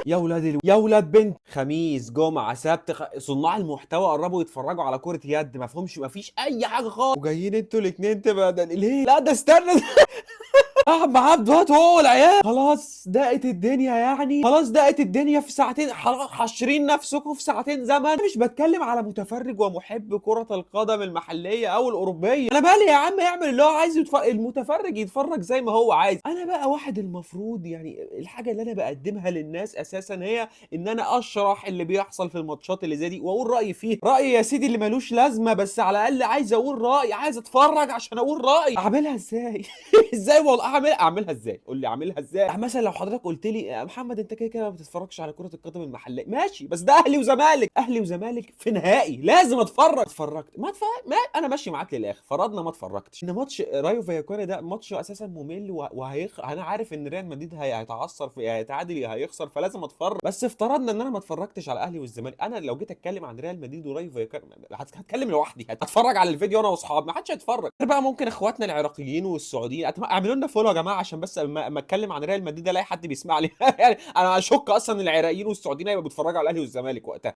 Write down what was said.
يا ولاد بنت، خميس جمعه سبت صناع المحتوى قربوا يتفرجوا على كره يد، ما فيش اي حاجه خالص، وجايين انتوا الاثنين تبقى ليه؟ لا ده استنى احمد عبد هو والعيال خلاص دقت الدنيا، يعني خلاص دقت الدنيا في ساعتين، حاشرين نفسكم في ساعتين زمن. انا مش بتكلم على متفرج ومحب كرة القدم المحلية او الاوروبية، انا مالي يا عم، يعمل اللي هو عايزه، المتفرج يتفرج زي ما هو عايز. انا بقى واحد المفروض يعني الحاجة اللي انا بقدمها للناس اساسا هي ان انا اشرح اللي بيحصل في الماتشات اللي زي دي واقول رأيي فيه، رأيي يا سيدي اللي ملوش لازمة، بس على الاقل عايز اقول رأيي، عايز اتفرج عشان اقول رأيي. اعملها ازاي؟ ازاي والله اعملها ازاي؟ قول لي اعملها ازاي؟ يعني مثلا لو حضرتك قلت لي يا محمد انت كده كده ما بتتفرجش على كرة القدم المحلية، ماشي، بس ده اهلي وزمالك، اهلي وزمالك في نهائي لازم اتفرجت ما اتفرج، ما انا ماشي معاك للاخر، فرضنا ما اتفرجتش ان ماتش رايو فايكواني ده ماتش اساسا ممل انا عارف ان ريال مدريد هيتعثر في هيتعادل يا هيخسر، فلازم اتفرج، بس افترضنا ان انا ما اتفرجتش على الاهلي والزمالك، انا لو جيت اتكلم عن ريال مدريد ورايو فايكواني هتكلم لوحدي، هتفرج على الفيديو انا واصحابي، ما حدش هيتفرج بقى. ممكن اخواتنا العراقيين والسعوديين اعملوا لنا فولو يا جماعه، عشان بس اما اتكلم عن ريال مدريد الاقي حد بيسمع لي يعني انا اشك اصلا العراقيين والسعوديين هيبقوا بيتفرجوا على الاهلي والزمالك وقتها.